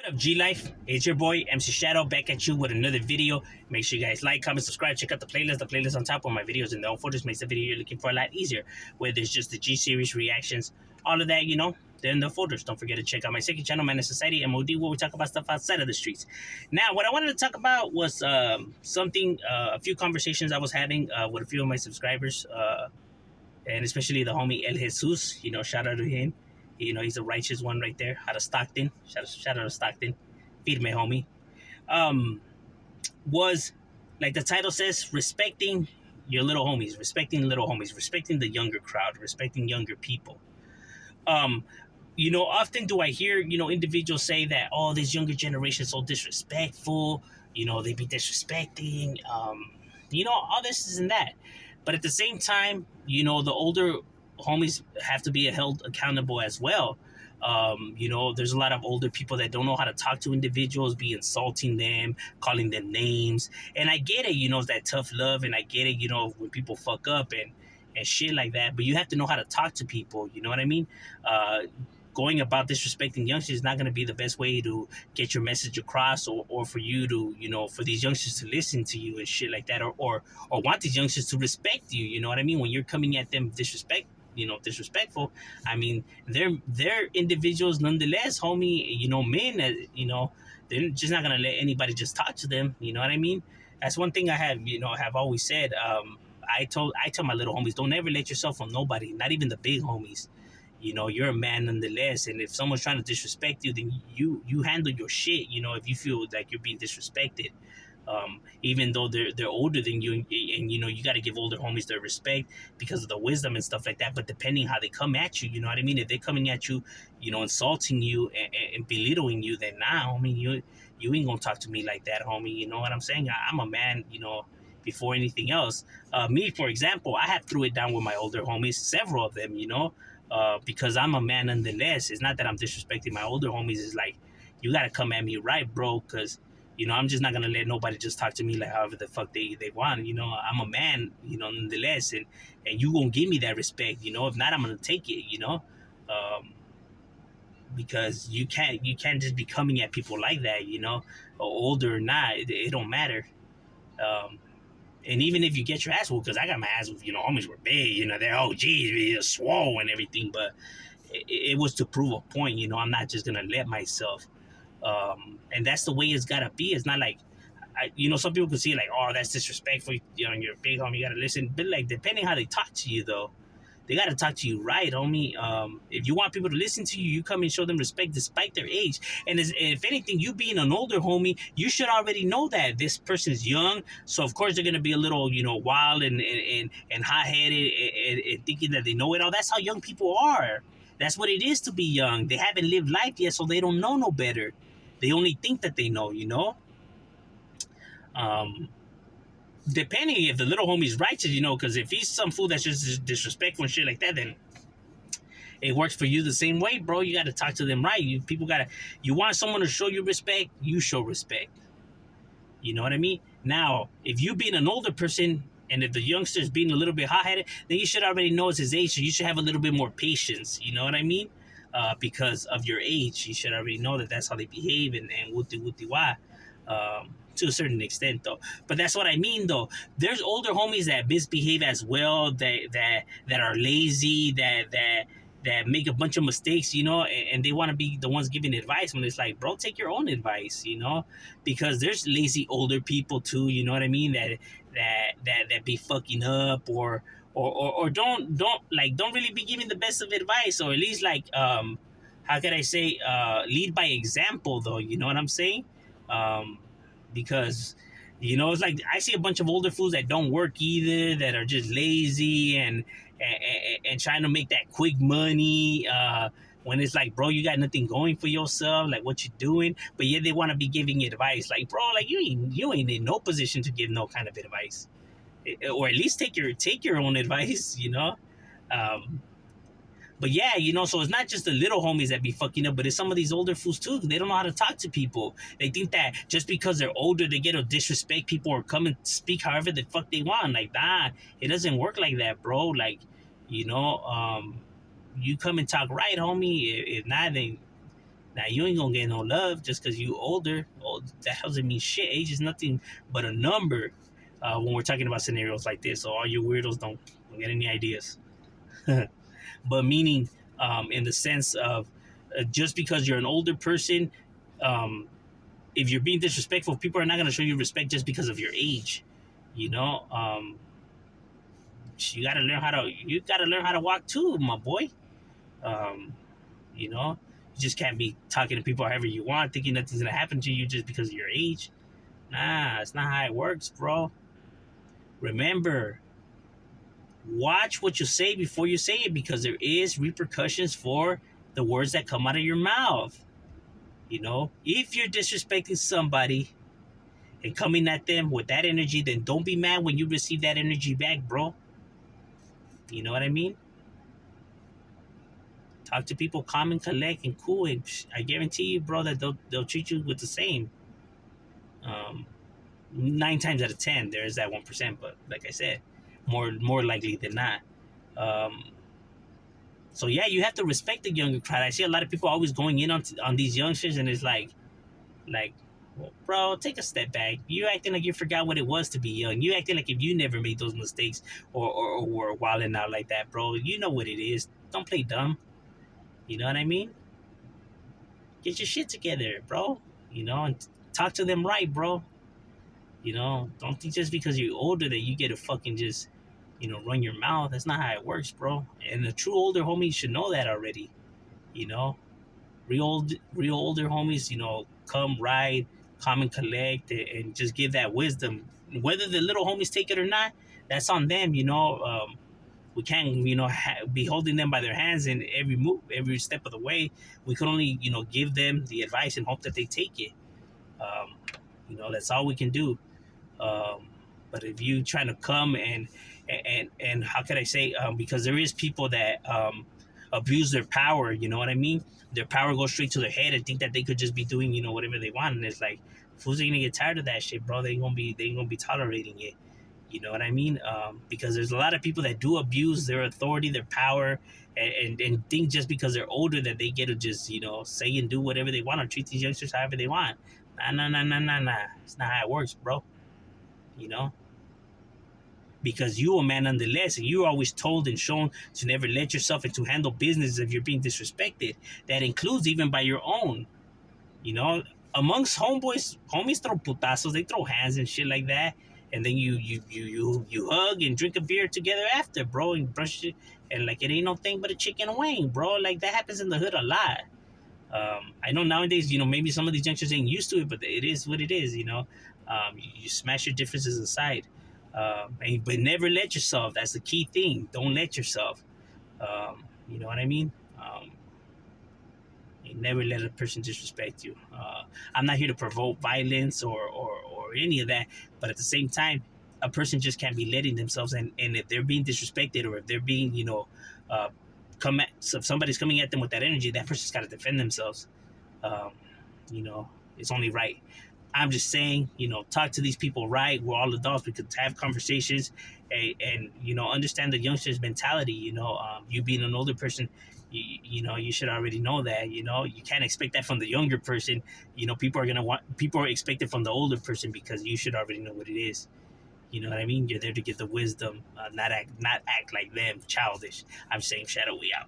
What up, G Life? It's your boy MC Shadow back at you with another video. Make sure you guys like, comment, subscribe, check out the playlist. The playlist on top of my videos and the all photos makes the video you're looking for a lot easier. Where there's just the G series reactions, all of that, they're in the folders. Don't forget to check out my second channel, Man in Society, M.O.D, where we talk about stuff outside of the streets. Now, what I wanted to talk about was a few conversations I was having with a few of my subscribers, and especially the homie El Jesus. Shout out to him. He's a righteous one right there, out of Stockton. Shout out to Stockton. Feed me, homie. Was, like the title says, respecting your respecting little homies, respecting the younger crowd, respecting younger people. Often do I hear, individuals say that, oh, this younger generation is so disrespectful, they be disrespecting, all this and that. But at the same time, the older homies have to be held accountable as well. There's a lot of older people that don't know how to talk to individuals, be insulting them, calling them names. And I get it, it's that tough love, and I get it, when people fuck up and shit like that. But you have to know how to talk to people, you know what I mean? Going about disrespecting youngsters is not going to be the best way to get your message across, or for you to, for these youngsters to listen to you and shit like that, or want these youngsters to respect you, you know what I mean? When you're coming at them disrespectful, I mean, they're individuals nonetheless, homie, men, they're just not going to let anybody just talk to them, you know what I mean? That's one thing I have always said. I tell my little homies, don't ever let yourself on nobody, not even the big homies. You're a man nonetheless, and if someone's trying to disrespect you, then you handle your shit. If you feel like you're being disrespected, even though they're older than you, and you got to give older homies their respect because of the wisdom and stuff like that. But depending how they come at you, you know what I mean. If they're coming at you, insulting you and belittling you, then nah, homie, you ain't gonna talk to me like that, homie. You know what I'm saying? I'm a man, before anything else. Me, for example, I have threw it down with my older homies, several of them, because I'm a man nonetheless. It's not that I'm disrespecting my older homies. It's like, you got to come at me right, bro, because, I'm just not going to let nobody just talk to me like however the fuck they want. I'm a man, nonetheless, and you going to give me that respect, if not, I'm going to take it, because you can't just be coming at people like that, or older or not, it don't matter. And even if you get your ass whooped, because I got my ass whooped, homies were big, they're OGs, swole and everything, but it was to prove a point, I'm not just going to let myself. And that's the way it's got to be. It's not like, some people could see like, oh, that's disrespectful, you're a big homie, you got to listen. But like, depending how they talk to you, though, they got to talk to you right, homie. If you want people to listen to you, you come and show them respect despite their age. And if anything, you being an older homie, you should already know that this person's young. So, of course, they're going to be a little, wild and hot-headed and thinking that they know it all. That's how young people are. That's what it is to be young. They haven't lived life yet, so they don't know no better. They only think that they know, depending if the little homie's righteous, because if he's some fool that's just disrespectful and shit like that, then it works for you the same way, bro. You got to talk to them right. You want someone to show you respect, you show respect. You know what I mean? Now, if you being an older person, and if the youngster's being a little bit hot-headed, then you should already know it's his age, so you should have a little bit more patience. You know what I mean? Because of your age, you should already know that that's how they behave, and wooty wah. To a certain extent, though. But that's what I mean, though. There's older homies that misbehave as well, that are lazy, that make a bunch of mistakes, and they want to be the ones giving advice when it's like, bro, take your own advice, because there's lazy older people too, you know what I mean, that be fucking up, or don't really be giving the best of advice, or at least like, how can I say, lead by example, though, you know what I'm saying? Because, it's like I see a bunch of older fools that don't work either, that are just lazy and trying to make that quick money, when it's like, bro, you got nothing going for yourself, like what you doing, but yet they want to be giving advice, like, bro, like you ain't in no position to give no kind of advice, or at least take your own advice, But yeah, so it's not just the little homies that be fucking up, but it's some of these older fools too. They don't know how to talk to people. They think that just because they're older, they get to disrespect people or come and speak however the fuck they want. Like, nah, it doesn't work like that, bro. Like, you come and talk right, homie. If not, then Now you ain't gonna get no love just because you older. Oh, that doesn't mean shit. Age is nothing but a number when we're talking about scenarios like this. So all you weirdos don't get any ideas. But meaning in the sense of just because you're an older person, um, if you're being disrespectful, people are not gonna show you respect just because of your age. You know, you gotta learn how to walk too, my boy. Um, you know, you just can't be talking to people however you want, thinking nothing's gonna happen to you just because of your age. Nah, it's not how it works, bro. Remember, watch what you say before you say it because there is repercussions for the words that come out of your mouth. You know, if you're disrespecting somebody and coming at them with that energy, then don't be mad when you receive that energy back, bro. You know what I mean? Talk to people calm and collect and cool, and I guarantee you, bro, that they'll treat you with the same. Um, 9 times out of 10, there is that 1%, but like I said, more likely than not. Um, so yeah, you have to respect the younger crowd. I see a lot of people always going in on these youngsters, and it's like, well, bro, take a step back. You acting like you forgot what it was to be young. You acting like if you never made those mistakes or were wilding out like that, bro. You know what it is. Don't play dumb. You know what I mean? Get your shit together, bro. And talk to them right, bro. Don't think just because you're older that you get to fucking just, run your mouth. That's not how it works, bro. And the true older homies should know that already. You know, real older homies, come ride, come and collect, and just give that wisdom. Whether the little homies take it or not, that's on them. We can't, be holding them by their hands in every move, every step of the way. We can only, give them the advice and hope that they take it. Um, that's all we can do. Um, but if you trying to come and how can I say? Because there is people that abuse their power. You know what I mean? Their power goes straight to their head and think that they could just be doing whatever they want. And it's like, fools are gonna get tired of that shit, bro. They ain't gonna be tolerating it. You know what I mean? Because there's a lot of people that do abuse their authority, their power, and think just because they're older that they get to just say and do whatever they want or treat these youngsters however they want. Nah, nah, nah, nah, nah, nah. It's not how it works, bro. You know, because you a man nonetheless, and you're always told and shown to never let yourself into handle business if you're being disrespected. That includes even by your own. You know, amongst homies throw putazos, they throw hands and shit like that, and then you hug and drink a beer together after, bro, and brush it, and like it ain't no thing but a chicken wing, bro. Like that happens in the hood a lot. I know nowadays, maybe some of these youngsters ain't used to it, but it is what it is. You smash your differences aside, but never let yourself. That's the key thing. Don't let yourself. You know what I mean? You never let a person disrespect you. I'm not here to provoke violence or any of that, but at the same time, a person just can't be letting themselves. And if they're being disrespected or if they're being, uh, so if somebody's coming at them with that energy, that person's got to defend themselves. Um, you know, it's only right. I'm just saying, talk to these people right. We're all adults. We could have conversations and understand the youngster's mentality. You being an older person, you should already know that. You can't expect that from the younger person. People are expected from the older person because you should already know what it is. You know what I mean? You're there to get the wisdom, not act like them, childish. I'm saying Shadow, we out.